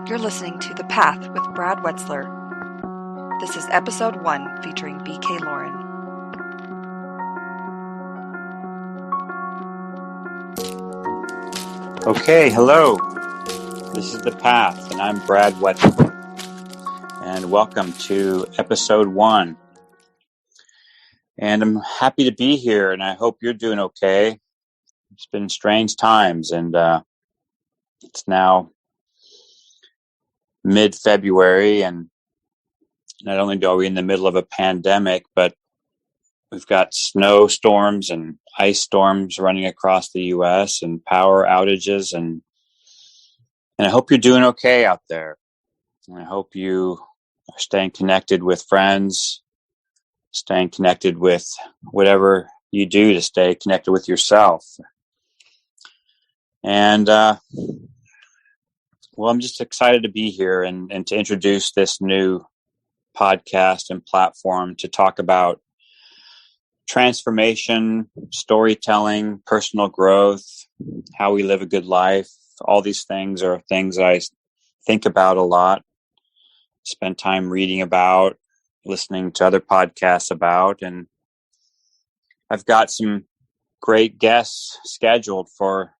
You're listening to The Path with Brad Wetzler. This is episode 1 featuring BK Loren. Okay, hello. This is The Path, and I'm Brad Wetzler. And welcome to episode 1. And I'm happy to be here, and I hope you're doing okay. It's been strange times, and it's now mid-February, and not only are we in the middle of a pandemic, but we've got snowstorms and ice storms running across the U.S. and power outages, and I hope you're doing okay out there. And I hope you are staying connected with friends, staying connected with whatever you do to stay connected with yourself. And well, I'm just excited to be here and to introduce this new podcast and platform to talk about transformation, storytelling, personal growth, how we live a good life. All these things are things I think about a lot, spend time reading about, listening to other podcasts about, and I've got some great guests scheduled for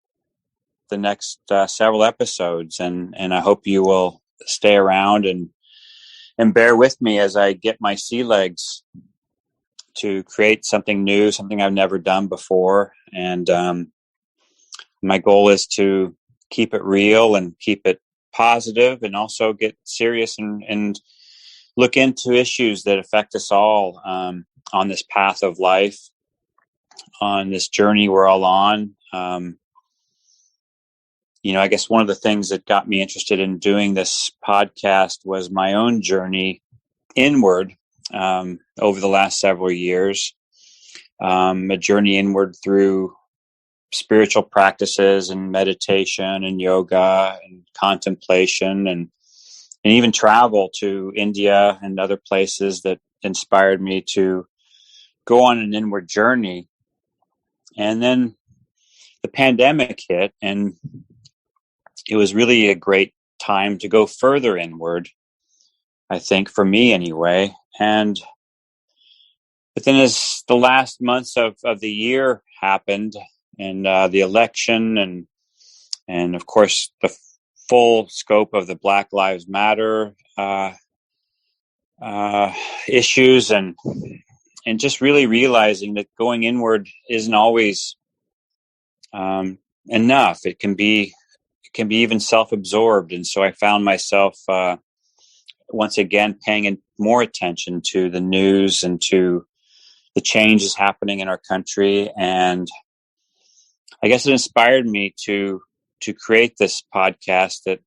the next several episodes, and I hope you will stay around and bear with me as I get my sea legs to create something new, something I've never done before. And my goal is to keep it real and keep it positive, and also get serious and look into issues that affect us all on this path of life, on this journey we're all on. I guess one of the things that got me interested in doing this podcast was my own journey inward over the last several years, a journey inward through spiritual practices and meditation and yoga and contemplation and even travel to India and other places that inspired me to go on an inward journey. And then the pandemic hit, and it was really a great time to go further inward, I think, for me anyway. But then as the last months of the year happened, and the election and of course the full scope of the Black Lives Matter issues, and just really realizing that going inward isn't always enough. It can be even self-absorbed. And so I found myself once again paying more attention to the news and to the changes happening in our country. And I guess it inspired me to create this podcast that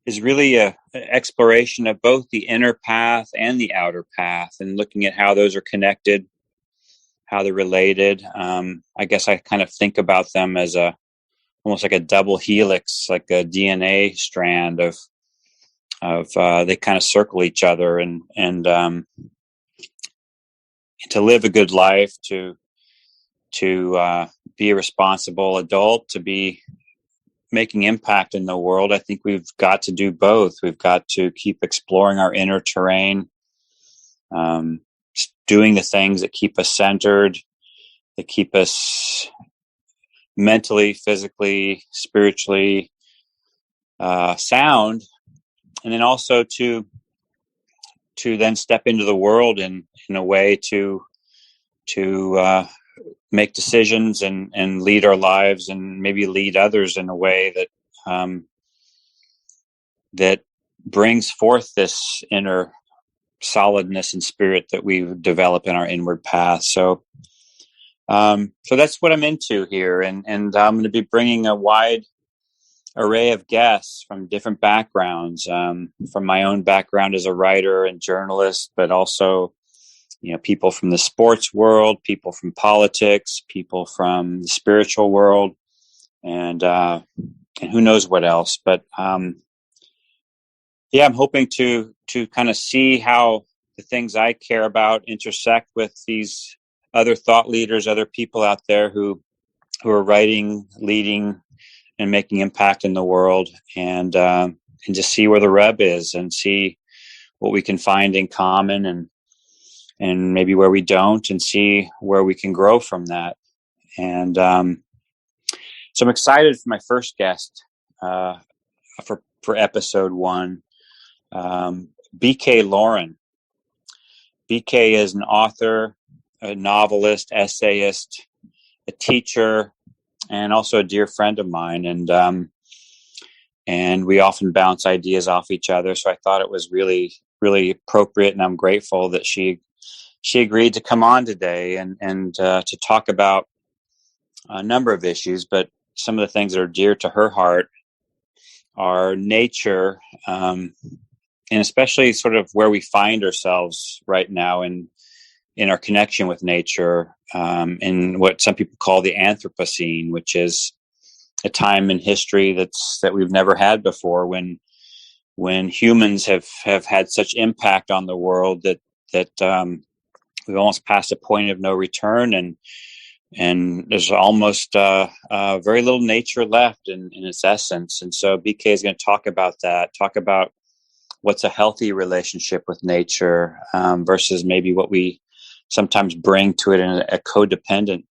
is really an exploration of both the inner path and the outer path, and looking at how those are connected, how they're related. I guess I kind of think about them as almost like a double helix, like a DNA strand of they kind of circle each other, and to live a good life, to be a responsible adult, to be making impact in the world. I think we've got to do both. We've got to keep exploring our inner terrain, doing the things that keep us centered, that keep us mentally, physically, spiritually sound, and then also to then step into the world in a way to make decisions and lead our lives, and maybe lead others in a way that brings forth this inner solidness and spirit that we develop in our inward path. So that's what I'm into here, and I'm going to be bringing a wide array of guests from different backgrounds, from my own background as a writer and journalist, but also people from the sports world, people from politics, people from the spiritual world, and who knows what else. But I'm hoping to kind of see how the things I care about intersect with these other thought leaders, other people out there who are writing, leading, and making impact in the world. And just see where the rub is and see what we can find in common and maybe where we don't, and see where we can grow from that. And so I'm excited for my first guest for episode 1, BK Loren. BK is an author, a novelist, essayist, a teacher, and also a dear friend of mine. And we often bounce ideas off each other. So I thought it was really, really appropriate, and I'm grateful that she agreed to come on today and to talk about a number of issues. But some of the things that are dear to her heart are nature, and especially sort of where we find ourselves right now in our connection with nature, in what some people call the Anthropocene, which is a time in history that we've never had before, when humans have had such impact on the world that we've almost passed a point of no return, and there's almost very little nature left in its essence. And so BK is going to talk about that, talk about what's a healthy relationship with nature versus maybe what we sometimes bring to it in a codependent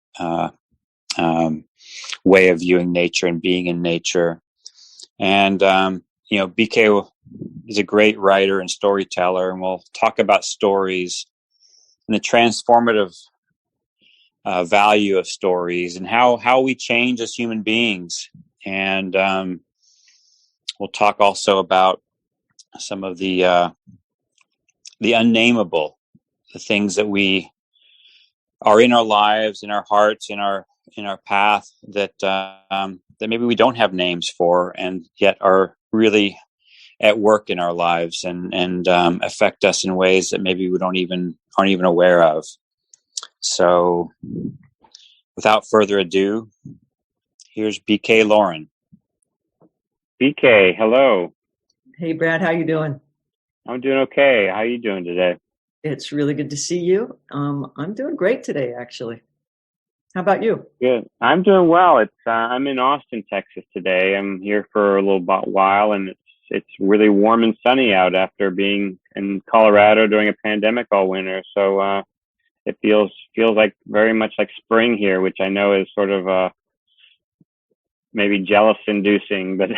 way of viewing nature and being in nature. And BK is a great writer and storyteller, and we'll talk about stories and the transformative value of stories and how we change as human beings. And we'll talk also about some of the unnameable, the things that we are in our lives, in our hearts, in our path that maybe we don't have names for, and yet are really at work in our lives and affect us in ways that maybe we aren't even aware of. So, without further ado, here's BK Loren. BK, hello. Hey, Brad, how you doing? I'm doing okay. How are you doing today? It's really good to see you. I'm doing great today, actually. How about you? Good. I'm doing well. I'm in Austin, Texas today. I'm here for a little while, and it's really warm and sunny out after being in Colorado during a pandemic all winter. So it feels like very much like spring here, which I know is sort of maybe jealous inducing, but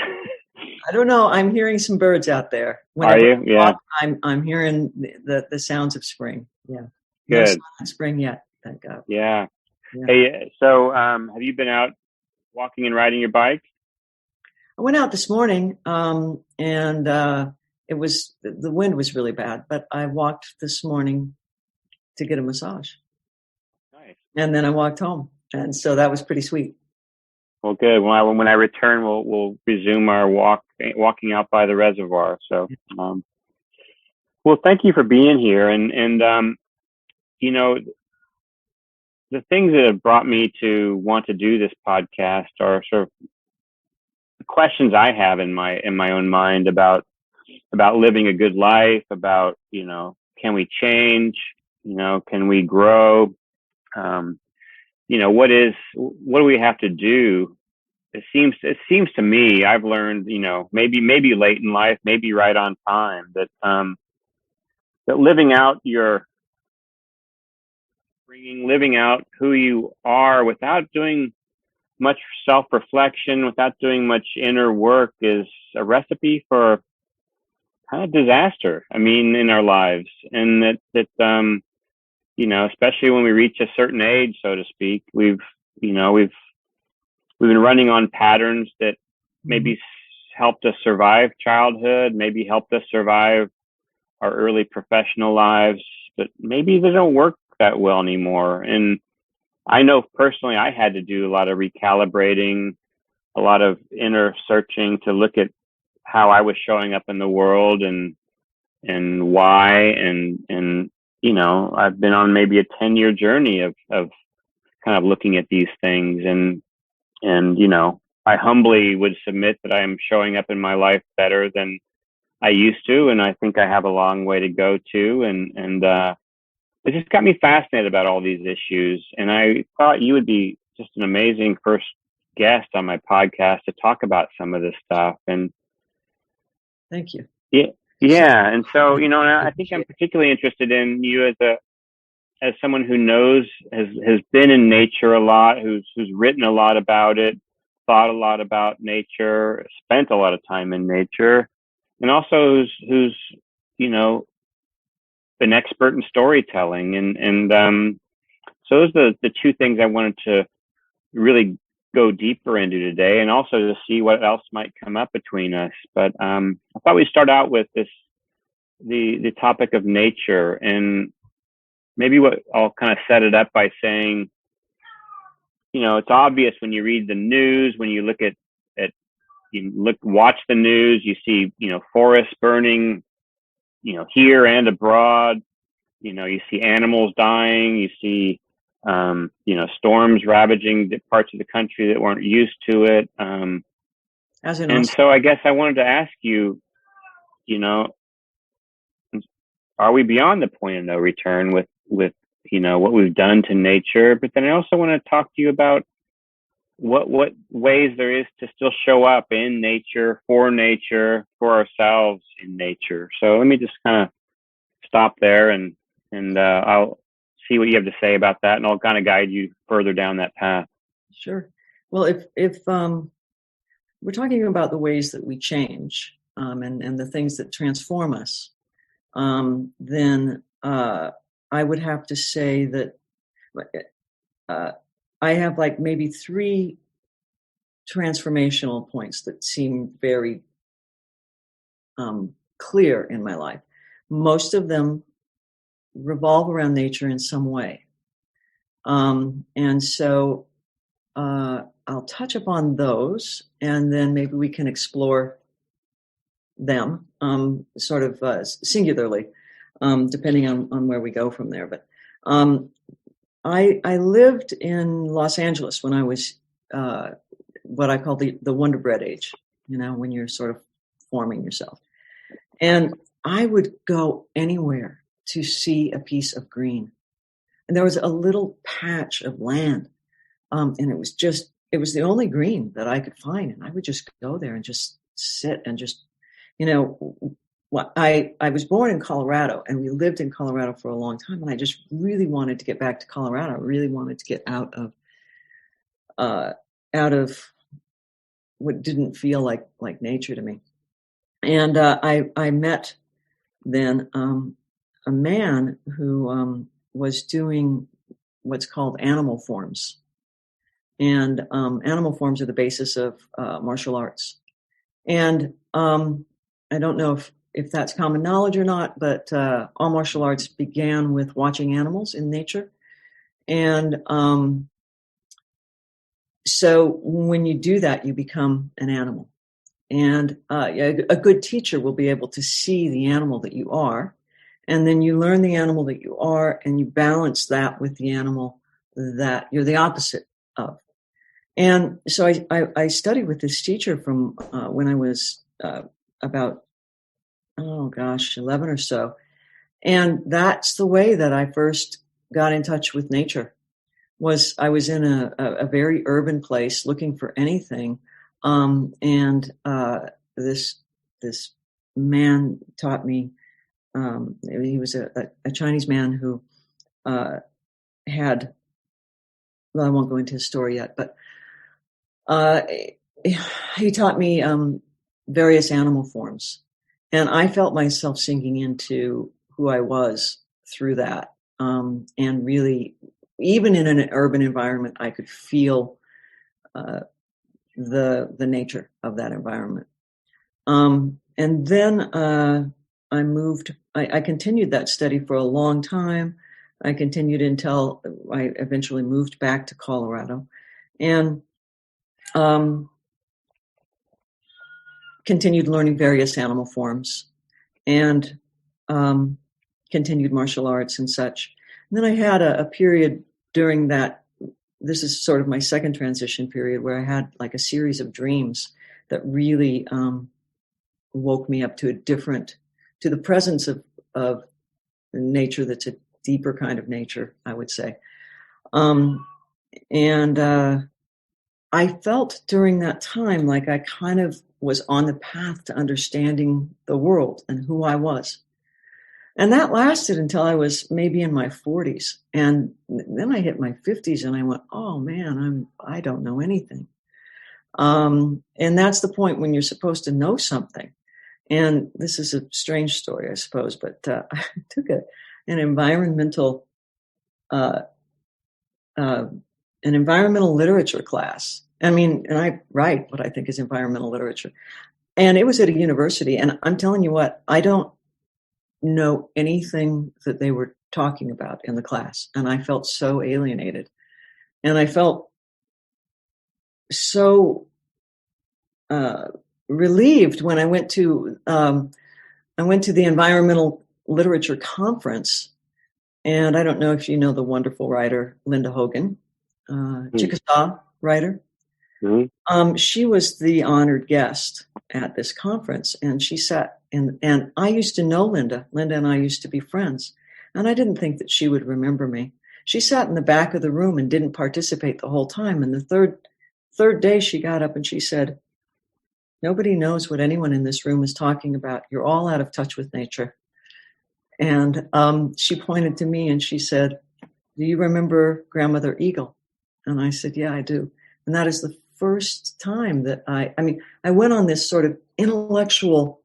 I don't know. I'm hearing some birds out there. Are you? Yeah. I'm hearing the sounds of spring. Yeah. Good. No sign of spring yet, thank God. Yeah. Hey, so have you been out walking and riding your bike? I went out this morning, and it was the wind was really bad, but I walked this morning to get a massage. Nice. And then I walked home, and so that was pretty sweet. Well, good. When I return, we'll resume our walking out by the reservoir. So, well, thank you for being here. And the things that have brought me to want to do this podcast are sort of the questions I have in my own mind about living a good life, about, can we change? Can we grow? What do we have to do? It seems to me, I've learned, maybe late in life, maybe right on time, that living out living out who you are without doing much self-reflection, without doing much inner work, is a recipe for kind of disaster. I mean, in our lives, and that especially when we reach a certain age, so to speak, we've been running on patterns that maybe helped us survive childhood, maybe helped us survive our early professional lives, but maybe they don't work that well anymore. And I know personally, I had to do a lot of recalibrating, a lot of inner searching to look at how I was showing up in the world and why. And I've been on maybe a 10-year journey of kind of looking at these things. And I humbly would submit that I am showing up in my life better than I used to. And I think I have a long way to go too. And it just got me fascinated about all these issues. And I thought you would be just an amazing first guest on my podcast to talk about some of this stuff. And Thank you. Yeah. And so, and I think I'm particularly interested in you as someone who has been in nature a lot, who's written a lot about it, thought a lot about nature, spent a lot of time in nature, and also who's an expert in storytelling. And so those are the two things I wanted to really go deeper into today, and also to see what else might come up between us. But I thought we'd start out with the topic of nature, and maybe I'll kind of set it up by saying, it's obvious when you read the news, when you look watch the news, you see, forests burning, here and abroad, you see animals dying, you see, storms ravaging parts of the country that weren't used to it. So I guess I wanted to ask you, are we beyond the point of no return with what we've done to nature? But then I also want to talk to you about what ways there is to still show up in nature, for ourselves in nature. So let me just kind of stop there, and I'll see what you have to say about that, and I'll kind of guide you further down that path. Sure. Well, if we're talking about the ways that we change, and the things that transform us, then I would have to say that I have like maybe 3 transformational points that seem very clear in my life. Most of them revolve around nature in some way. And so I'll touch upon those, and then maybe we can explore them sort of singularly, depending on where we go from there. But I lived in Los Angeles when I was what I call the Wonder Bread age, when you're sort of forming yourself. And I would go anywhere to see a piece of green. And there was a little patch of land, and it was the only green that I could find. And I would just go there and just sit and just, I was born in Colorado, and we lived in Colorado for a long time. And I just really wanted to get back to Colorado. I really wanted to get out of what didn't feel like nature to me. And I met then a man who was doing what's called animal forms. And animal forms are the basis of martial arts. And I don't know if that's common knowledge or not, but all martial arts began with watching animals in nature. And so when you do that, you become an animal. And a good teacher will be able to see the animal that you are, and then you learn the animal that you are, and you balance that with the animal that you're the opposite of. And so I studied with this teacher from when I was about 11 or so. And that's the way that I first got in touch with nature. I was in a very urban place looking for anything. And this man taught me, he was a Chinese man who had, well, I won't go into his story yet, but he taught me various animal forms. And I felt myself sinking into who I was through that. And really, even in an urban environment, I could feel the nature of that environment. And then I moved. I continued that study for a long time. I continued until I eventually moved back to Colorado, and continued learning various animal forms, and continued martial arts and such. And then I had a period during that. This is sort of my second transition period, where I had like a series of dreams that really woke me up to the presence of nature that's a deeper kind of nature, I would say. And I felt during that time like I kind of was on the path to understanding the world and who I was. And that lasted until I was maybe in my 40s. And then I hit my 50s and I went, oh man, I don't know anything. And that's the point when you're supposed to know something. And this is a strange story, I suppose, but I took an environmental literature class. And I write what I think is environmental literature. And it was at a university. And I'm telling you what, I don't know anything that they were talking about in the class. And I felt so alienated. And I felt so relieved when I went to the environmental literature conference. And I don't know if you know the wonderful writer Linda Hogan, Chickasaw writer. Mm-hmm. She was the honored guest at this conference, and she sat and I used to know Linda. Linda and I used to be friends, and I didn't think that she would remember me. She sat in the back of the room and didn't participate the whole time. And the third day she got up and she said, nobody knows what anyone in this room is talking about. You're all out of touch with nature. And she pointed to me and she said, do you remember Grandmother Eagle? And I said, yeah, I do. And that is the first time that I went on this sort of intellectual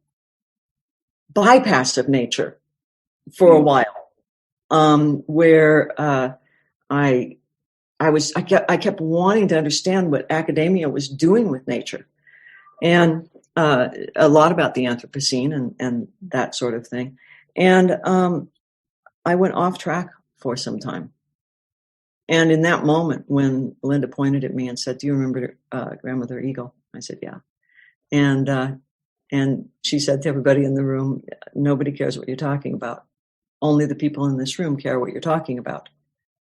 bypass of nature for a while, where I kept wanting to understand what academia was doing with nature, and a lot about the Anthropocene and that sort of thing. And I went off track for some time. And in that moment, when Linda pointed at me and said, do you remember Grandmother Eagle? I said, yeah. And she said to everybody in the room, nobody cares what you're talking about. Only the people in this room care what you're talking about.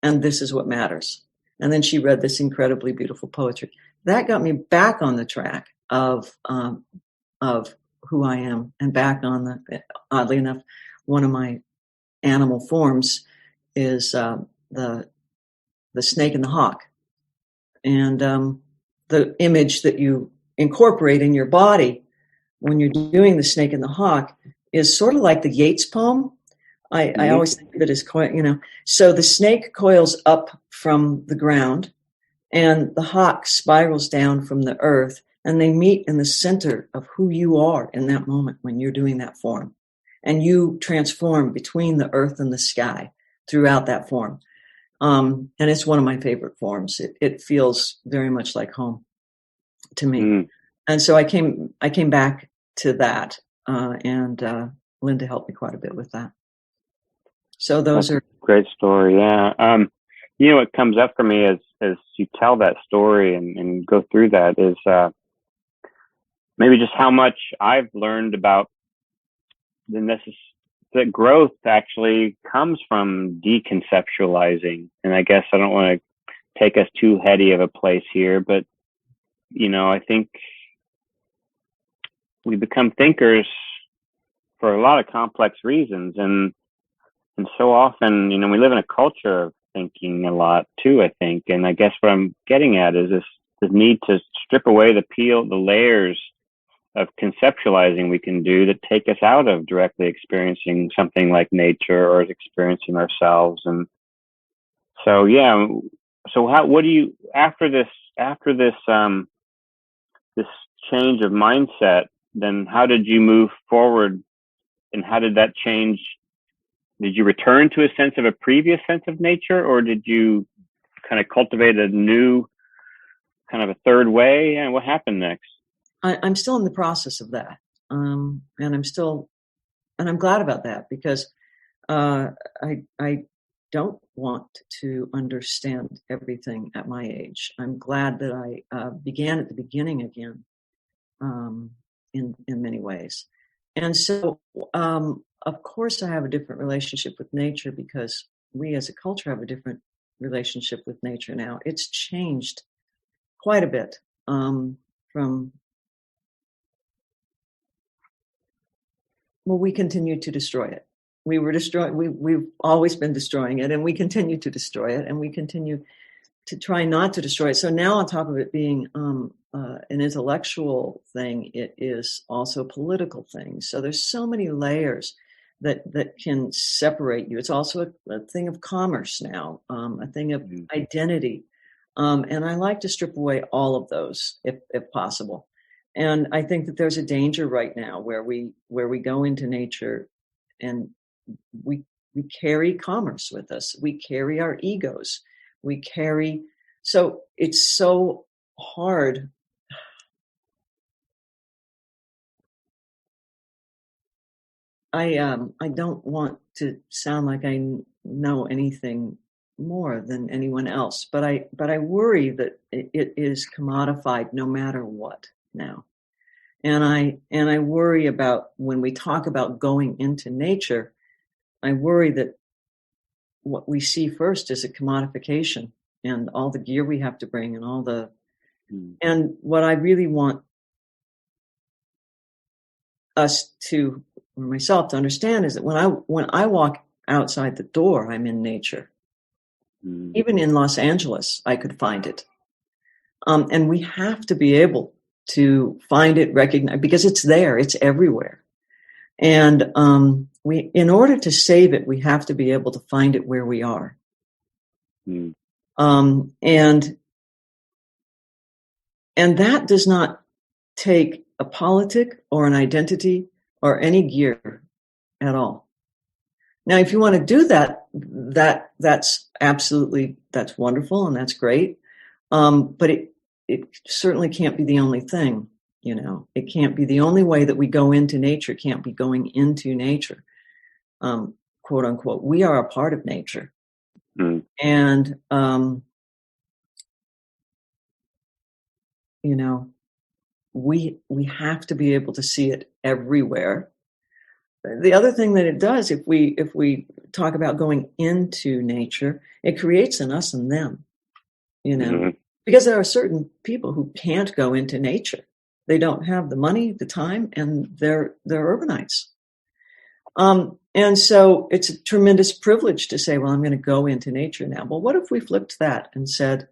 And this is what matters. And then she read this incredibly beautiful poetry. That got me back on the track of who I am, and back on oddly enough, one of my animal forms is the snake and the hawk. And the image that you incorporate in your body when you're doing the snake and the hawk is sort of like the Yeats poem. I always think of it as, so the snake coils up from the ground and the hawk spirals down from the earth, and they meet in the center of who you are in that moment when you're doing that form. And you transform between the earth and the sky throughout that form. And it's one of my favorite forms. It feels very much like home to me. And so I came back to that, and Linda helped me quite a bit with that. So those are a great story. Yeah. What comes up for me as you tell that story and go through that is maybe just how much I've learned about that growth actually comes from deconceptualizing. And I guess I don't want to take us too heady of a place here, but I think we become thinkers for a lot of complex reasons, and so often, we live in a culture of thinking a lot too, I think. And I guess what I'm getting at is this need to strip away the layers of conceptualizing we can do that take us out of directly experiencing something like nature or experiencing ourselves. And so, yeah. So what do you, after this change of mindset, then how did you move forward, and how did that change? Did you return to a previous sense of nature, or did you kind of cultivate a new kind of a third way? And what happened next? I'm still in the process of that. And I'm glad about that, because I don't want to understand everything at my age. I'm glad that I began at the beginning again, in many ways. And so, of course, I have a different relationship with nature, because we as a culture have a different relationship with nature now. It's changed quite a bit we continue to destroy it. We've always been destroying it, and we continue to destroy it, and we continue to try not to destroy it. So now, on top of it being an an intellectual thing. It is also a political thing. So there's so many layers that can separate you. It's also a thing of commerce now, a thing of identity. And I like to strip away all of those if possible. And I think that there's a danger right now where we go into nature and we carry commerce with us. We carry our egos. So it's so hard. I don't want to sound like I know anything more than anyone else, but I worry that it is commodified no matter what now. And I worry about when we talk about going into nature, I worry that what we see first is a commodification and all the gear we have to bring and all the, and what I really want us to, or myself to understand is that when I walk outside the door, I'm in nature. Even in Los Angeles, I could find it. And we have to be able to find it, recognize, because it's there, it's everywhere. And in order to save it, we have to be able to find it where we are. And that does not take a politic or an identity or any gear at all. Now, if you want to do that, that's absolutely, that's wonderful and that's great. But it certainly can't be the only thing, you know. It can't be the only way that we go into nature, can't be going into nature, quote unquote. We are a part of nature. And, you know, we have to be able to see it everywhere. The other thing that it does, if we talk about going into nature, it creates an us and them, you know, because there are certain people who can't go into nature. They don't have the money, the time, and they're urbanites. And so it's a tremendous privilege to say, well, I'm going to go into nature now. Well, what if we flipped that and said,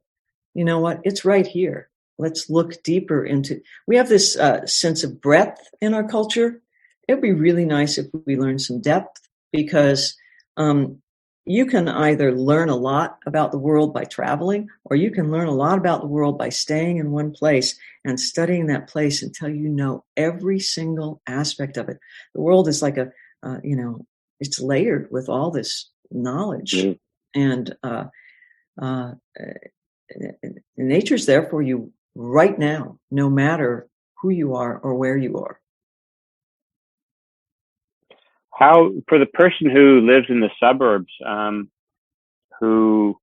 you know what, it's right here. Let's look deeper into, we have this sense of breadth in our culture. It'd be really nice if we learn some depth, because you can either learn a lot about the world by traveling, or you can learn a lot about the world by staying in one place and studying that place until you know every single aspect of it. The world is like you know, it's layered with all this knowledge, and nature's there for you right now, no matter who you are or where you are. How, for the person who lives in the suburbs, who,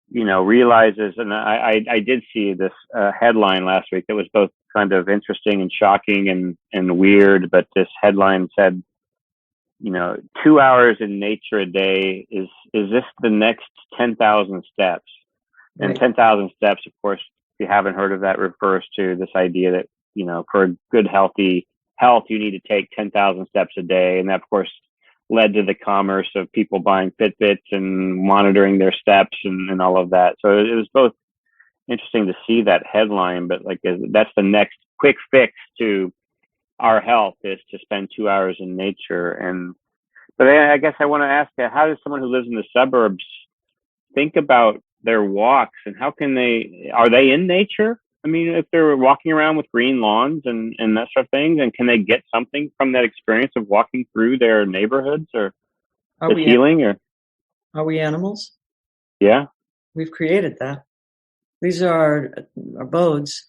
you know, realizes, and I did see this headline last week that was both kind of interesting and shocking and weird, but this headline said, you know, 2 hours in nature a day, is this the next 10,000 steps? And Right. 10,000 steps, of course, if you haven't heard of that, refers to this idea that, you know, for good, healthy health, you need to take 10,000 steps a day. And that, of course, led to the commerce of people buying Fitbits and monitoring their steps and all of that. So it was both interesting to see that headline, but like, that's the next quick fix to our health, is to spend 2 hours in nature. But I guess I want to ask, how does someone who lives in the suburbs think about their walks, and how can are they in nature? I mean, if they're walking around with green lawns and that sort of thing, and can they get something from that experience of walking through their neighborhoods, or the healing? Or are we animals? Yeah, we've created that. These are our abodes.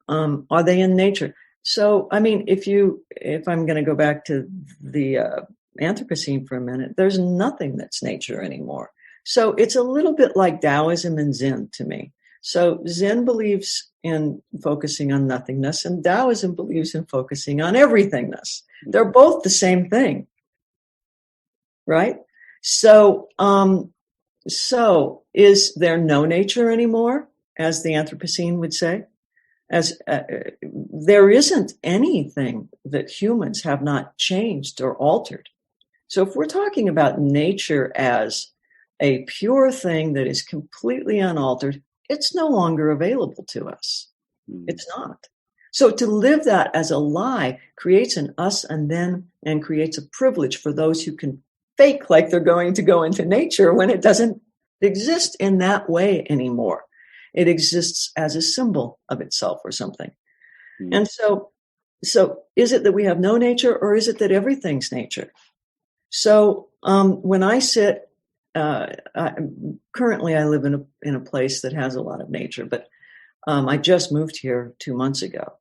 Are they in nature? So, I mean, if I'm going to go back to the Anthropocene for a minute, there's nothing that's nature anymore. So it's a little bit like Taoism and Zen to me. So Zen believes in focusing on nothingness, and Taoism believes in focusing on everythingness. They're both the same thing, right? So, so is there no nature anymore, as the Anthropocene would say? As there isn't anything that humans have not changed or altered. So if we're talking about nature as a pure thing that is completely unaltered, it's no longer available to us. It's not. So to live that as a lie creates an us and creates a privilege for those who can fake like they're going to go into nature when it doesn't exist in that way anymore. It exists as a symbol of itself or something. Mm-hmm. And so is it that we have no nature, or is it that everything's nature? So when I sit, currently I live in a place that has a lot of nature, but I just moved here 2 months ago.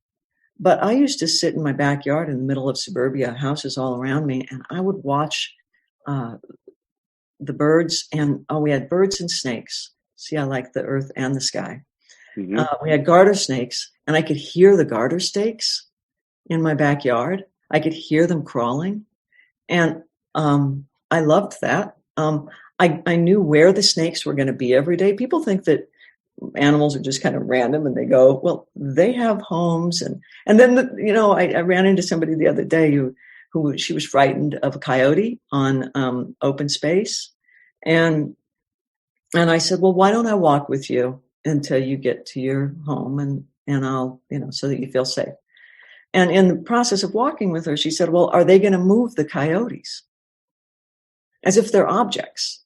But I used to sit in my backyard in the middle of suburbia, houses all around me, and I would watch the birds. And we had birds and snakes. See, I like the earth and the sky. Mm-hmm. We had garter snakes, and I could hear the garter snakes in my backyard. I could hear them crawling, and I loved that. I knew where the snakes were going to be every day. People think that animals are just kind of random and they go, well, they have homes. And then, I ran into somebody the other day who she was frightened of a coyote on open space. And I said, well, why don't I walk with you until you get to your home and I'll, so that you feel safe. And in the process of walking with her, she said, well, are they going to move the coyotes? As if they're objects,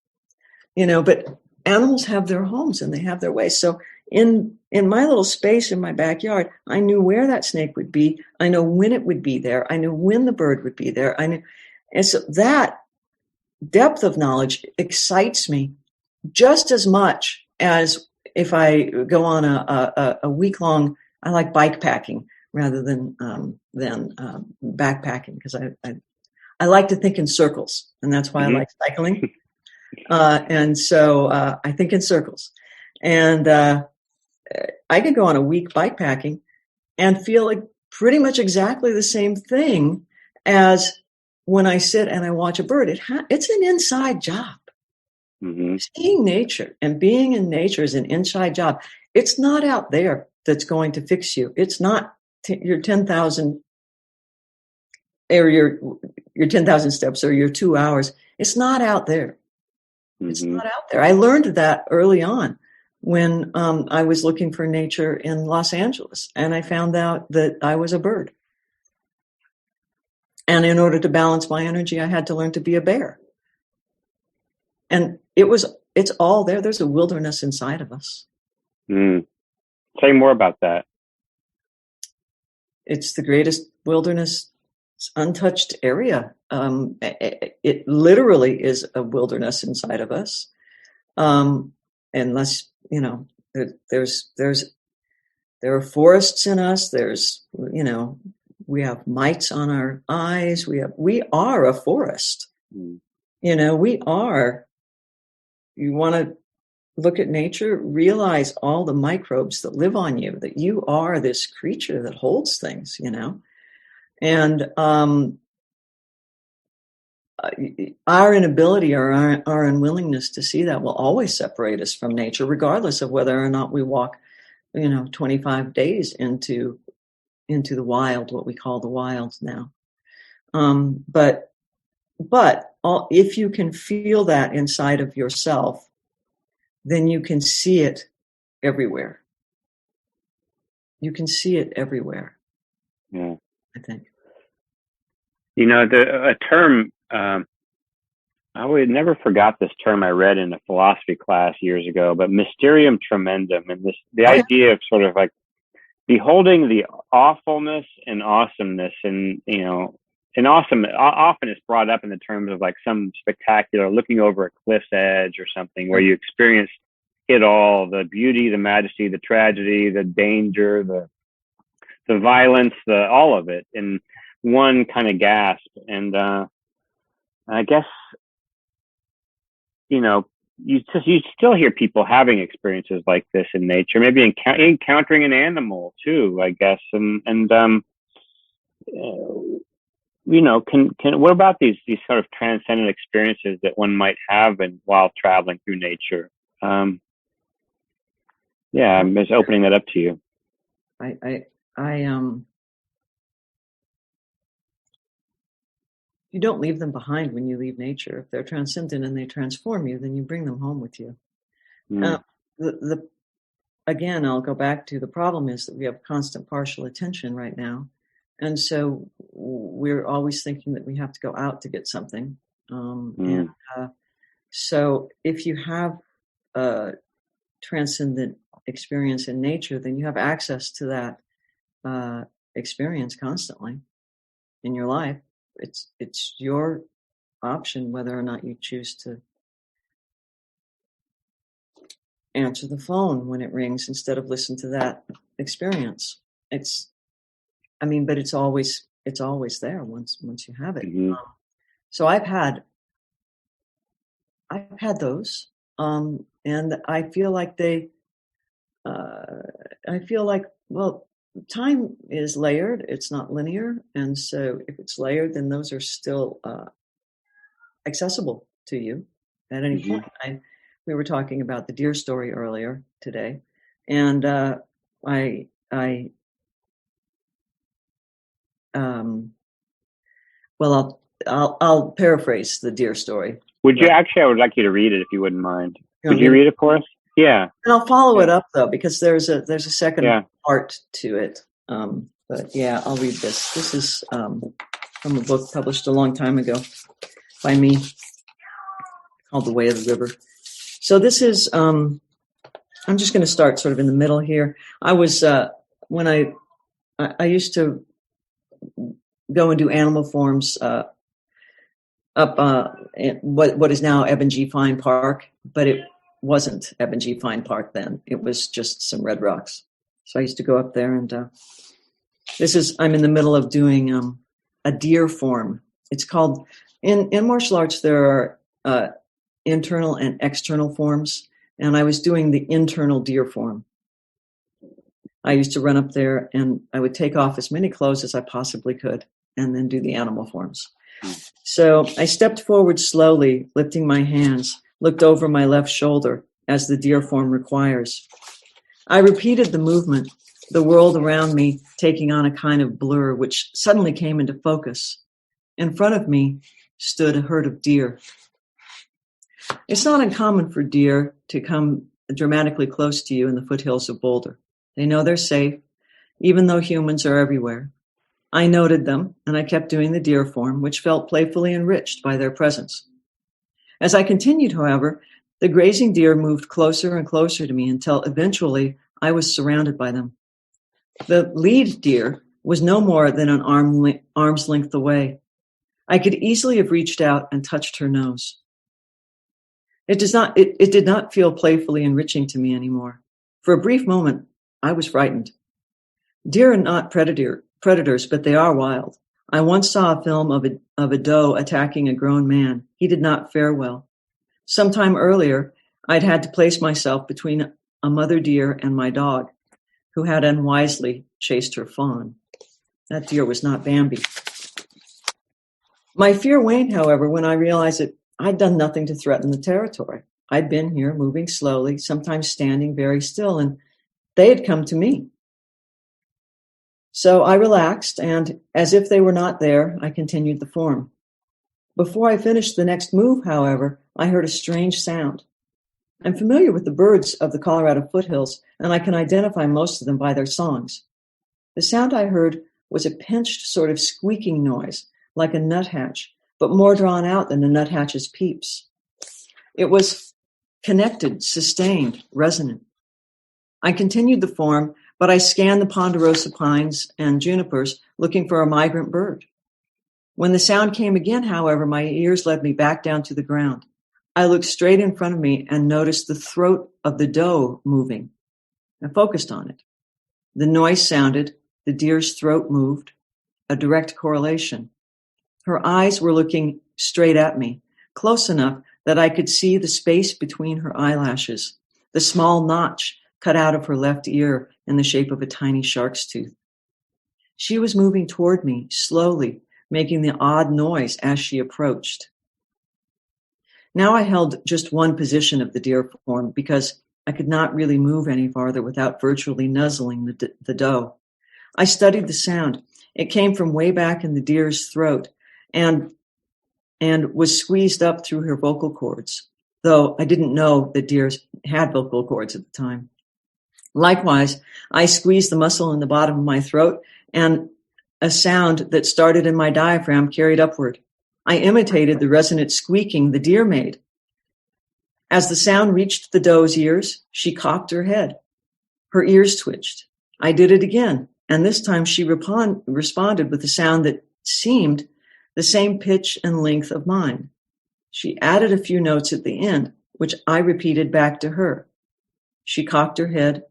but animals have their homes and they have their ways. So in my little space in my backyard, I knew where that snake would be. I know when it would be there. I knew when the bird would be there. And so that depth of knowledge excites me just as much as if I go on a week-long, I like bike packing rather than backpacking, because I like to think in circles, and that's why I like cycling. And so I think in circles. And I could go on a week bikepacking and feel like pretty much exactly the same thing as when I sit and I watch a bird. It's an inside job. Mm-hmm. Seeing nature and being in nature is an inside job. It's not out there that's going to fix you. It's not your 10,000 or your 10,000 steps or your 2 hours. It's not out there. Mm-hmm. It's not out there. I learned that early on when I was looking for nature in Los Angeles, and I found out that I was a bird. And in order to balance my energy, I had to learn to be a bear. And it's all there. There's a wilderness inside of us. Say more about that. It's the greatest wilderness, untouched area. It literally is a wilderness inside of us. Unless, there are forests in us. There's, we have mites on our eyes. We are a forest. We are. You want to look at nature, realize all the microbes that live on you, that you are this creature that holds things, and our inability or our unwillingness to see that will always separate us from nature, regardless of whether or not we walk, 25 days into the wild, what we call the wild now. But if you can feel that inside of yourself, then you can see it everywhere. You can see it everywhere. Yeah, I think. A term, I always never forgot this term I read in a philosophy class years ago, but mysterium tremendum, and the idea of sort of like beholding the awfulness and awesomeness, and and awesome often is brought up in the terms of like some spectacular, looking over a cliff's edge or something, where you experience it all, the beauty, the majesty, the tragedy, the danger, the violence, all of it in one kind of gasp. And I guess, you still hear people having experiences like this in nature, maybe encountering an animal too, I guess. What about these sort of transcendent experiences that one might have while traveling through nature? I'm just opening that up to you. You don't leave them behind when you leave nature. If they're transcendent and they transform you, then you bring them home with you. The again, I'll go back to the problem is that we have constant partial attention right now. And so we're always thinking that we have to go out to get something. And so if you have a transcendent experience in nature, then you have access to that experience constantly in your life. It's your option whether or not you choose to answer the phone when it rings instead of listen to that experience. But it's always there once you have it. So I've had those, and I feel like well, time is layered. It's not linear, and so if it's layered, then those are still accessible to you at any point. We were talking about the deer story earlier today, and I'll paraphrase the deer story. Would you actually? I would like you to read it if you wouldn't mind. Would you read it for us? Yeah. And I'll follow it up though, because there's a second part to it. But yeah, I'll read this. This is from a book published a long time ago by me called The Way of the River. So this is, I'm just going to start sort of in the middle here. I was, when I used to go and do animal forms up in what is now Eben G. Fine Park, but it wasn't Eben G. Fine Park then. It was just some red rocks. So I used to go up there, and I'm in the middle of doing a deer form. It's called, in martial arts, there are internal and external forms, and I was doing the internal deer form. I used to run up there, and I would take off as many clothes as I possibly could, and then do the animal forms. So I stepped forward slowly, lifting my hands, looked over my left shoulder, as the deer form requires. I repeated the movement, the world around me taking on a kind of blur, which suddenly came into focus. In front of me stood a herd of deer. It's not uncommon for deer to come dramatically close to you in the foothills of Boulder. They know they're safe, even though humans are everywhere. I noted them, and I kept doing the deer form, which felt playfully enriched by their presence. As I continued, however, the grazing deer moved closer and closer to me until eventually I was surrounded by them. The lead deer was no more than an arm's length away. I could easily have reached out and touched her nose. It did not feel playfully enriching to me anymore. For a brief moment, I was frightened. Deer are not predators, but they are wild. I once saw a film of a doe attacking a grown man. He did not fare well. Sometime earlier, I'd had to place myself between a mother deer and my dog, who had unwisely chased her fawn. That deer was not Bambi. My fear waned, however, when I realized that I'd done nothing to threaten the territory. I'd been here, moving slowly, sometimes standing very still, and they had come to me. So I relaxed, and as if they were not there, I continued the form. Before I finished the next move, however, I heard a strange sound. I'm familiar with the birds of the Colorado foothills, and I can identify most of them by their songs. The sound I heard was a pinched sort of squeaking noise, like a nuthatch, but more drawn out than a nuthatch's peeps. It was connected, sustained, resonant. I continued the form, but I scanned the ponderosa pines and junipers looking for a migrant bird. When the sound came again, however, my ears led me back down to the ground. I looked straight in front of me and noticed the throat of the doe moving. I focused on it. The noise sounded, the deer's throat moved, a direct correlation. Her eyes were looking straight at me, close enough that I could see the space between her eyelashes, the small notch cut out of her left ear in the shape of a tiny shark's tooth. She was moving toward me, slowly, making the odd noise as she approached. Now I held just one position of the deer form because I could not really move any farther without virtually nuzzling the doe. I studied the sound. It came from way back in the deer's throat and was squeezed up through her vocal cords, though I didn't know that deers had vocal cords at the time. Likewise, I squeezed the muscle in the bottom of my throat, and a sound that started in my diaphragm carried upward. I imitated the resonant squeaking the deer made. As the sound reached the doe's ears, she cocked her head. Her ears twitched. I did it again, and this time she responded with a sound that seemed the same pitch and length of mine. She added a few notes at the end, which I repeated back to her. She cocked her head,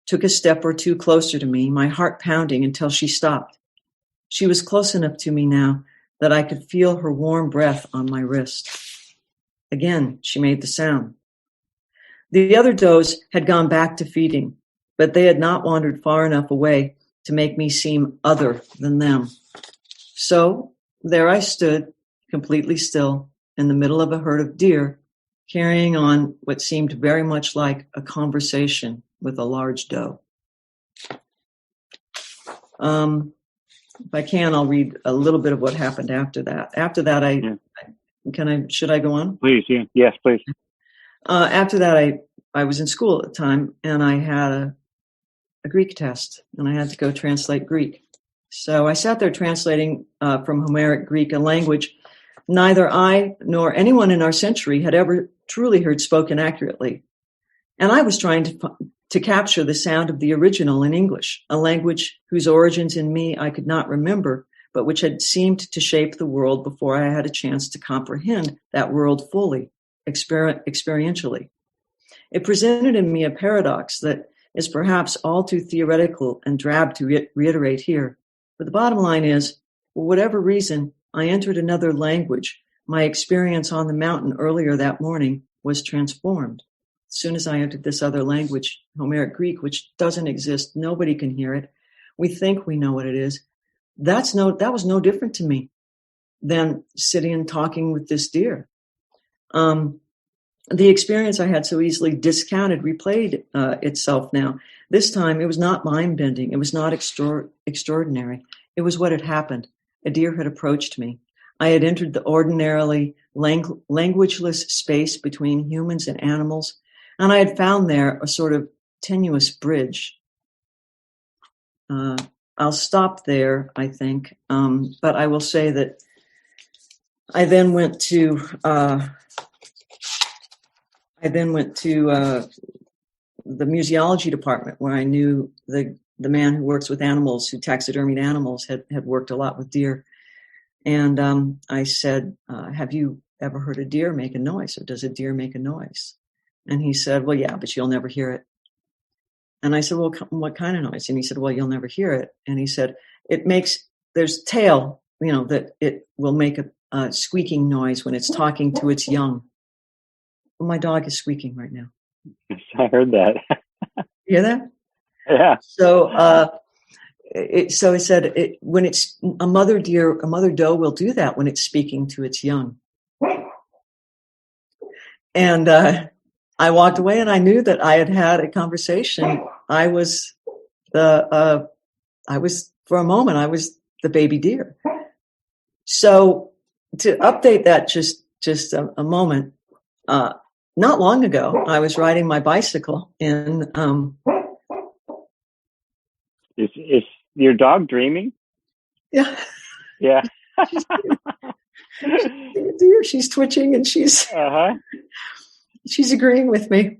took a step or two closer to me, my heart pounding until she stopped. She was close enough to me now that I could feel her warm breath on my wrist. Again, she made the sound. The other does had gone back to feeding, but they had not wandered far enough away to make me seem other than them. So there I stood, completely still, in the middle of a herd of deer, carrying on what seemed very much like a conversation with a large doe. If I can, I'll read a little bit of what happened after that. After that, should I go on? Please, yeah. Yes, please. After that, I was in school at the time, and I had a Greek test, and I had to go translate Greek. So I sat there translating from Homeric Greek, a language neither I nor anyone in our century had ever truly heard spoken accurately. And I was trying to capture the sound of the original in English, a language whose origins in me I could not remember, but which had seemed to shape the world before I had a chance to comprehend that world fully, experientially. It presented in me a paradox that is perhaps all too theoretical and drab to reiterate here. But the bottom line is, for whatever reason, I entered another language. My experience on the mountain earlier that morning was transformed. As soon as I entered this other language, Homeric Greek, which doesn't exist, nobody can hear it. We think we know what it is. That was no different to me than sitting and talking with this deer. The experience I had so easily discounted replayed itself now. This time, it was not mind-bending. It was not extraordinary. It was what had happened. A deer had approached me. I had entered the ordinarily languageless space between humans and animals, and I had found there a sort of tenuous bridge. I'll stop there, I think, but I will say that I then went to the museology department, where I knew the man who works with animals, who taxidermied animals, had worked a lot with deer. And I said, have you ever heard a deer make a noise, or does a deer make a noise? And he said, well, yeah, but you'll never hear it. And I said, well, what kind of noise? And he said, well, you'll never hear it. And he said, there's tail, that it will make a squeaking noise when it's talking to its young. Well, my dog is squeaking right now. Yes, I heard that. You hear that? Yeah. So, so he said, when it's a mother doe will do that when it's speaking to its young. And I walked away, and I knew that I had a conversation. For a moment, I was the baby deer. So to update that just a moment, not long ago, I was riding my bicycle in. Is your dog dreaming? Yeah. Yeah. She's a deer. She's twitching, and she's agreeing with me.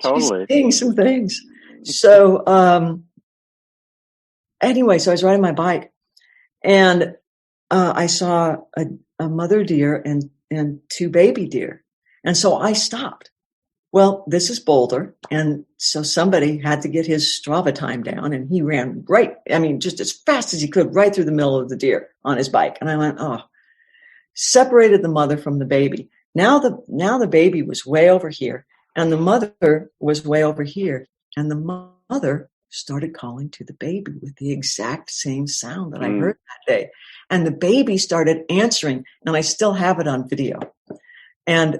Totally. She's saying some things. So anyway, so I was riding my bike, and I saw a mother deer and two baby deer. And so I stopped. Well, this is Boulder. And so somebody had to get his Strava time down, and he ran just as fast as he could, right through the middle of the deer on his bike. And I went, separated the mother from the baby. Now the baby was way over here, and the mother was way over here. And the mother started calling to the baby with the exact same sound that I heard that day. And the baby started answering, and I still have it on video. And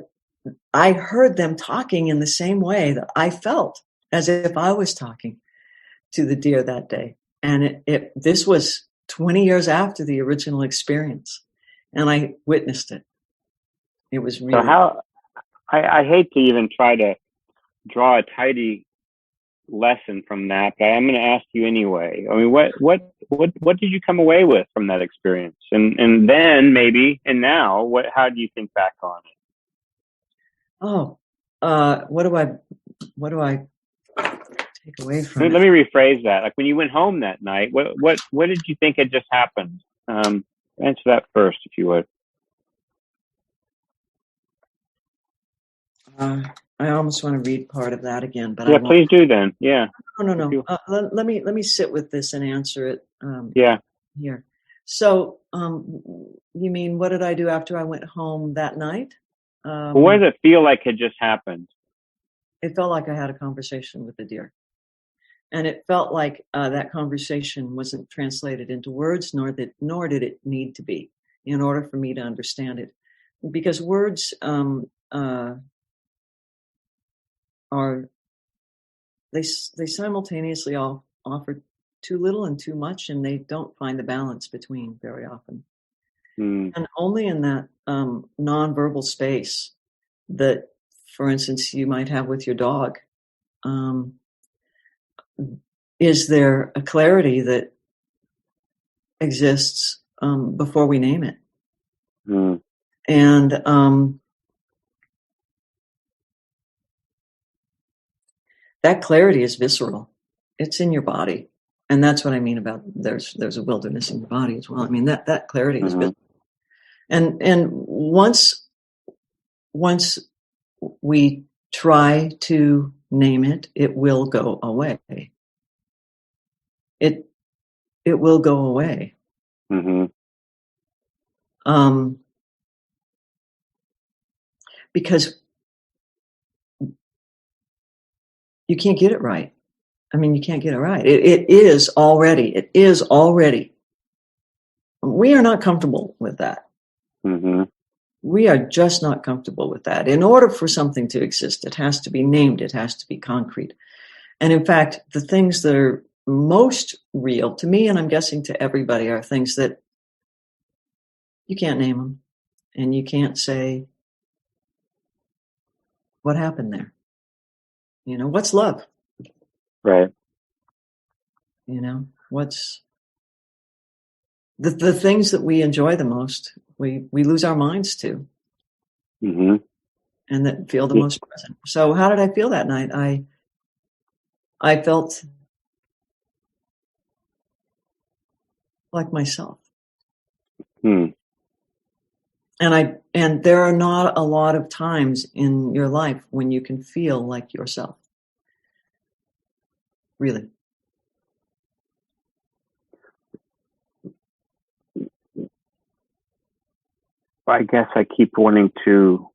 I heard them talking in the same way that I felt as if I was talking to the deer that day. And this was 20 years after the original experience, and I witnessed it. It was really. So I hate to even try to draw a tidy lesson from that, but I'm going to ask you anyway. I mean, what did you come away with from that experience? And then maybe, and now, how do you think back on it? Oh, what do I take away from it? Let me rephrase that. Like when you went home that night, what did you think had just happened? Answer that first, if you would. I almost want to read part of that again, but yeah, please do then. Yeah. No. Let me sit with this and answer it. Yeah. Here. So, you mean what did I do after I went home that night? What does it feel like had just happened? It felt like I had a conversation with the deer, and it felt like that conversation wasn't translated into words, nor did it need to be in order for me to understand it, because words they simultaneously all offer too little and too much, and they don't find the balance between very often. And only in that nonverbal space that, for instance, you might have with your dog, is there a clarity that exists before we name it. And that clarity is visceral. It's in your body. And that's what I mean about there's a wilderness in your body as well. I mean, that clarity is visceral. And once we try to name it, it will go away. It will go away. Because you can't get it right. I mean, you can't get it right. It is already. We are not comfortable with that. We are just not comfortable with that. In order for something to exist, it has to be named. It has to be concrete. And in fact, the things that are most real to me, and I'm guessing to everybody, are things that you can't name them. And you can't say, what happened there? You know, what's love? Right. You know, what's the things that we enjoy the most, we lose our minds to. And that feel the most present. So how did I feel that night? I felt like myself. And there are not a lot of times in your life when you can feel like yourself. Really. I guess I keep wanting to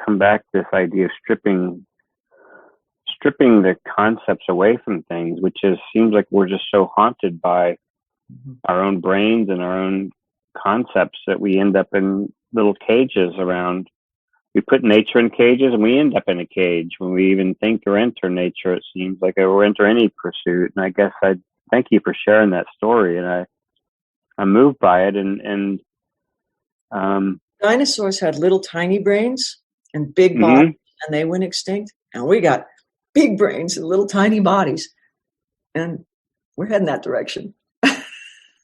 come back to this idea of stripping the concepts away from things, which seems like we're just so haunted by our own brains and our own concepts that we end up in little cages around. We put nature in cages and we end up in a cage when we even think or enter nature, it seems like, or enter any pursuit. And I guess I thank you for sharing that story. And I'm moved by it. And dinosaurs had little tiny brains and big bodies, and they went extinct. And we got big brains and little tiny bodies, and we're heading that direction.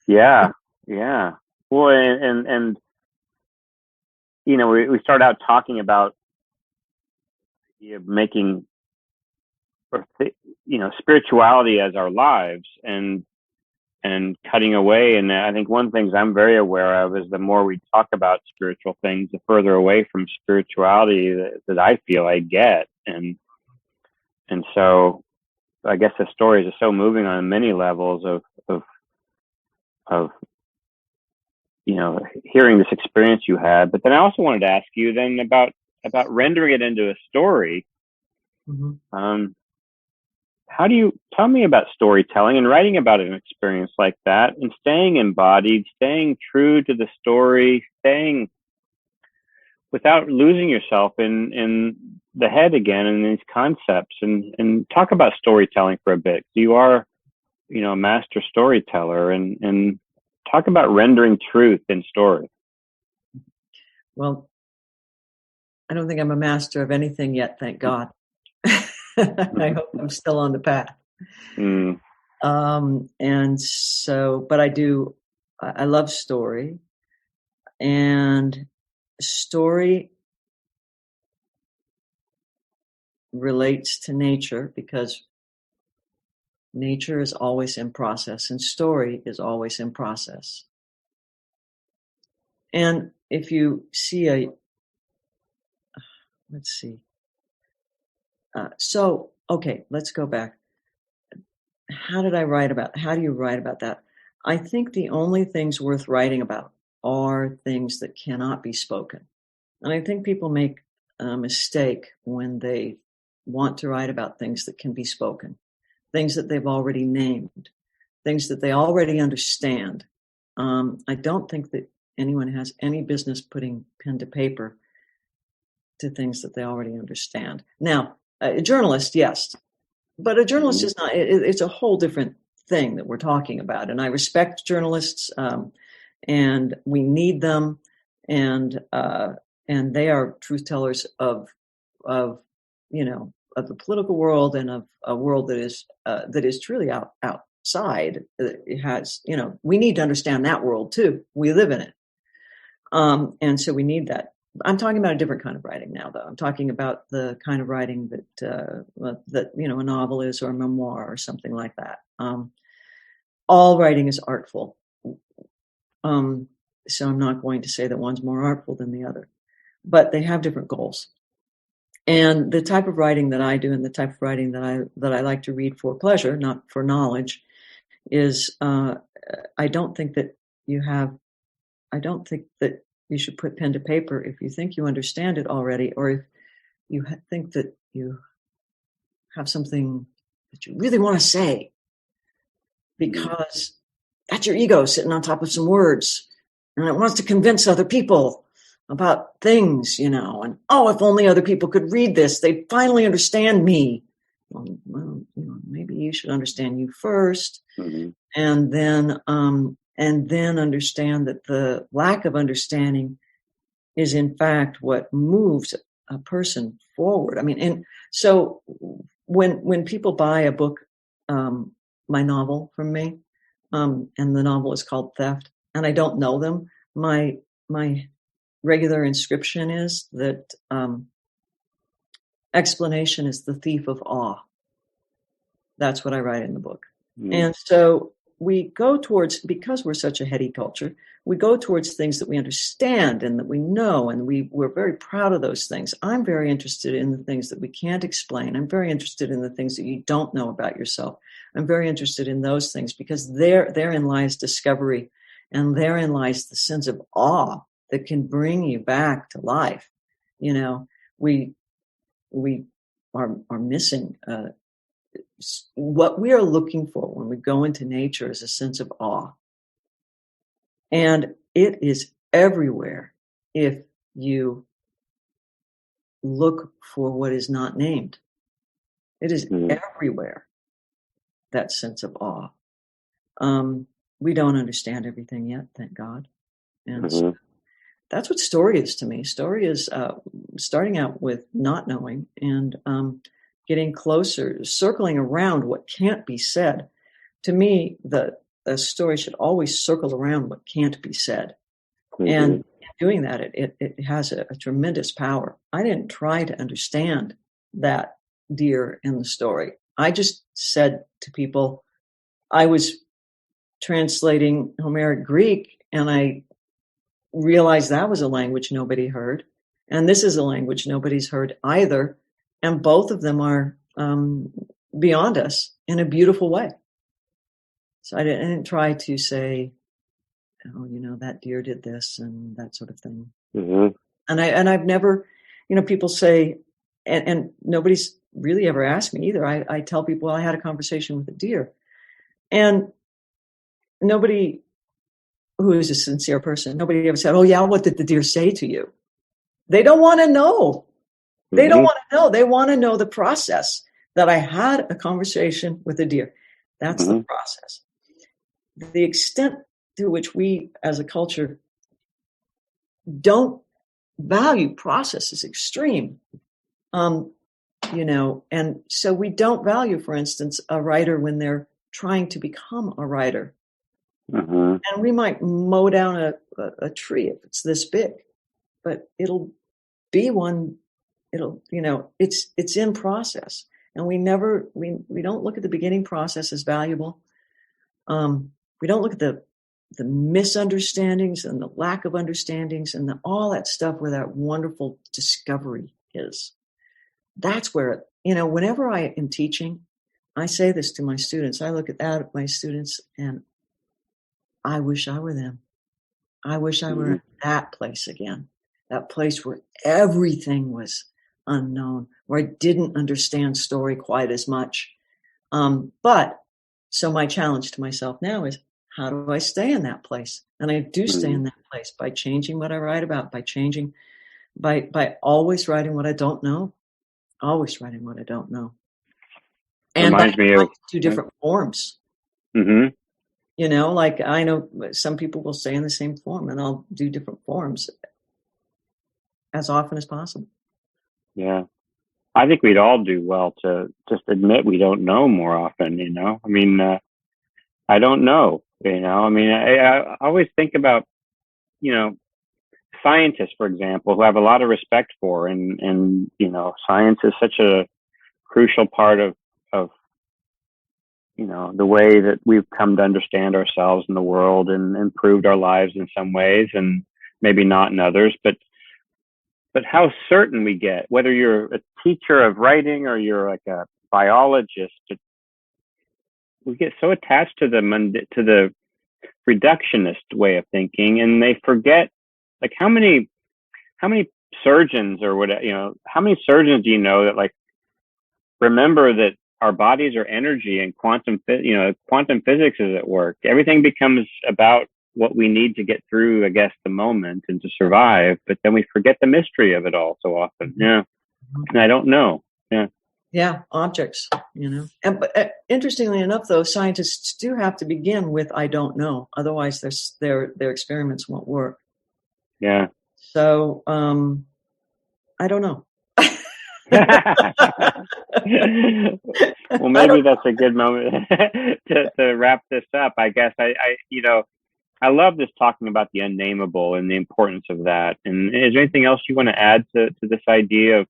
Yeah. Well, and you know, we start out talking about making, spirituality as our lives and cutting away. And I think one of the things I'm very aware of is the more we talk about spiritual things, the further away from spirituality that I feel I get. And so I guess the stories are so moving on many levels of hearing this experience you had. But then I also wanted to ask you then about rendering it into a story. How do you tell me about storytelling and writing about an experience like that and staying embodied, staying true to the story, staying without losing yourself in the head again in these concepts, and talk about storytelling for a bit. You are, a master storyteller, and talk about rendering truth in story. Well, I don't think I'm a master of anything yet, thank God. I hope I'm still on the path. Mm. And so, but I love story, and story relates to nature because nature is always in process and story is always in process. And if you see let's see. Okay, let's go back. How do you write about that? I think the only things worth writing about are things that cannot be spoken. And I think people make a mistake when they want to write about things that can be spoken, things that they've already named, things that they already understand. I don't think that anyone has any business putting pen to paper to things that they already understand. Now, a journalist, yes, but a journalist is not, it's a whole different thing that we're talking about. And I respect journalists, and we need them. And they are truth tellers of the political world and of a world that is truly outside. It has, we need to understand that world too. We live in it. And so we need that. I'm talking about a different kind of writing now, though. I'm talking about the kind of writing that a novel is, or a memoir, or something like that. All writing is artful. So I'm not going to say that one's more artful than the other, but they have different goals. And the type of writing that I do, and the type of writing that I like to read for pleasure, not for knowledge, is I don't think that you should put pen to paper if you think you understand it already, or if you think that you have something that you really want to say, because that's your ego sitting on top of some words, and it wants to convince other people about things, and, if only other people could read this, they'd finally understand me. Well, maybe you should understand you first, and then understand that the lack of understanding is in fact what moves a person forward. I mean, and so when people buy a book, my novel from me, and the novel is called Theft, and I don't know them, my regular inscription is that explanation is the thief of awe. That's what I write in the book. And so we go towards, because we're such a heady culture, we go towards things that we understand and that we know, and we're very proud of those things. I'm very interested in the things that we can't explain. I'm very interested in the things that you don't know about yourself. I'm very interested in those things because therein lies discovery, and therein lies the sense of awe that can bring you back to life. We are missing what we are looking for when we go into nature is a sense of awe. And it is everywhere if you look for what is not named. It is everywhere, that sense of awe. We don't understand everything yet, thank God. And so that's what story is to me. Story is starting out with not knowing and getting closer, circling around what can't be said. To me, the story should always circle around what can't be said. And doing that, it has a tremendous power. I didn't try to understand that deer in the story. I just said to people, I was translating Homeric Greek, and I realized that was a language nobody heard. And this is a language nobody's heard either. And both of them are beyond us in a beautiful way. So I didn't try to say, that deer did this and that sort of thing. And I've never, people say, and nobody's really ever asked me either. I tell people I had a conversation with a deer, and nobody who is a sincere person, nobody ever said, "Oh yeah, what did the deer say to you?" They don't want to know. They don't want to know. They want to know the process that I had a conversation with a deer. That's the process. The extent to which we as a culture don't value process is extreme. And so we don't value, for instance, a writer when they're trying to become a writer. Mm-hmm. And we might mow down a tree if it's this big, but it'll be one. It's in process, and we don't look at the beginning process as valuable. We don't look at the misunderstandings and the lack of understandings and all that stuff where that wonderful discovery is. That's where, whenever I am teaching, I say this to my students. I look at my students and I wish I were them. I wish I were in that place again. That place where everything was unknown, where I didn't understand story quite as much. But so my challenge to myself now is, how do I stay in that place? And I do stay in that place by changing what I write about, by always writing what I don't know, always writing what I don't know. And reminds me of 2 different forms. Mm-hmm. Like I know some people will stay in the same form, and I'll do different forms as often as possible. Yeah. I think we'd all do well to just admit we don't know more often, I mean, I don't know, I mean, I always think about, scientists, for example, who I have a lot of respect for, and science is such a crucial part of the way that we've come to understand ourselves and the world and improved our lives in some ways, and maybe not in others, but how certain we get, whether you're a teacher of writing or you're like a biologist, we get so attached to the reductionist way of thinking, and they forget, like, how many surgeons or whatever, how many surgeons do you know that like remember that our bodies are energy and quantum physics is at work. Everything becomes about what we need to get through, I guess, the moment and to survive. But then we forget the mystery of it all so often. Yeah. And I don't know. Yeah. Yeah. Objects, but interestingly enough, though, scientists do have to begin with, I don't know. Otherwise their experiments won't work. Yeah. So, I don't know. Well, maybe that's a good moment to wrap this up. I guess I love this, talking about the unnameable and the importance of that. And is there anything else you want to add to this idea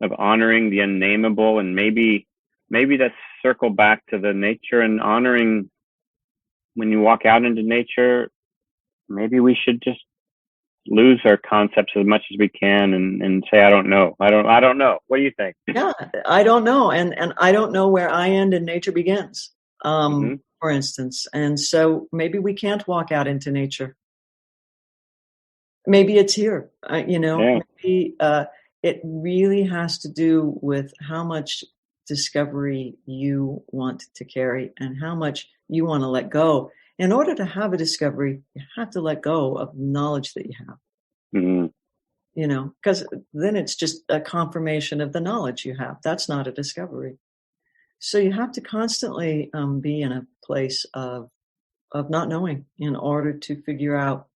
of honoring the unnameable, and maybe let's circle back to the nature and honoring when you walk out into nature? Maybe we should just lose our concepts as much as we can and say, I don't know. I don't know. What do you think? Yeah, I don't know. And I don't know where I end and nature begins, for instance. And so maybe we can't walk out into nature. Maybe it's here, maybe it really has to do with how much discovery you want to carry and how much you want to let go. In order to have a discovery, you have to let go of the knowledge that you have. Mm-hmm. Because then it's just a confirmation of the knowledge you have. That's not a discovery. So you have to constantly be in a place of not knowing in order to figure out,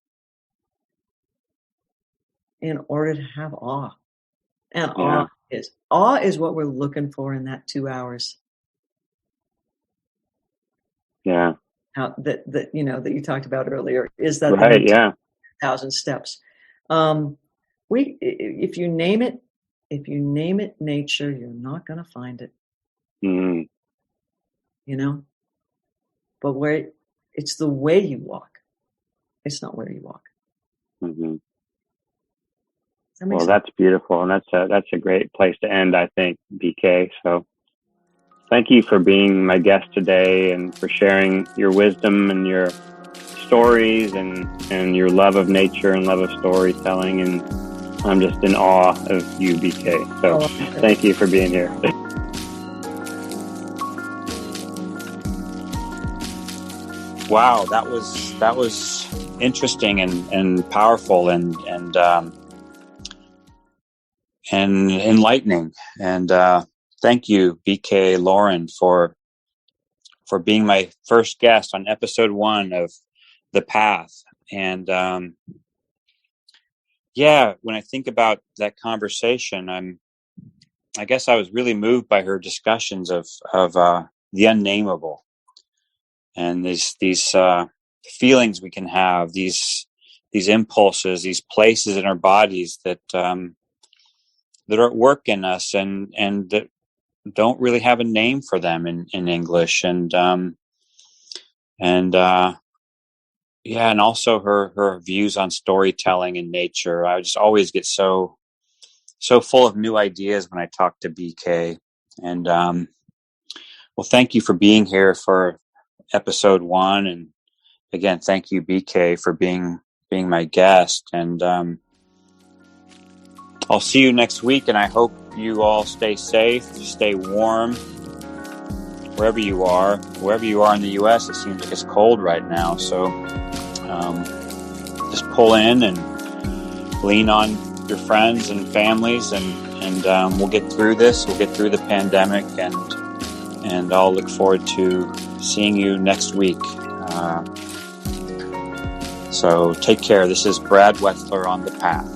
in order to have awe. And awe is what we're looking for in that 2 hours. Yeah. That you talked about earlier, is that right? Yeah. 1,000 steps. If you name it nature, you're not going to find it. Mm-hmm. But where it's the way you walk, it's not where you walk. Mm-hmm. Well, that's beautiful, and that's a great place to end, I think, BK. So thank you for being my guest today and for sharing your wisdom and your stories and your love of nature and love of storytelling. And I'm just in awe of you, BK. So thank you for being here. Wow, that was interesting and powerful and enlightening. And thank you, BK Loren, for being my first guest on episode 1 of The Path. And when I think about that conversation, I guess I was really moved by her discussions of the unnameable, and these feelings we can have, these impulses, these places in our bodies that that are at work in us, and that don't really have a name for them in English, and also her views on storytelling and nature. I just always get so full of new ideas when I talk to BK. And well, thank you for being here for episode 1, and again, thank you, BK, for being my guest. And I'll see you next week, and I hope you all stay safe, stay warm, wherever you are in the U.S. It seems like it's cold right now, so just pull in and lean on your friends and families, and we'll get through this. We'll get through the pandemic, and I'll look forward to seeing you next week. So take care. This is Brad Wetzler on The Path.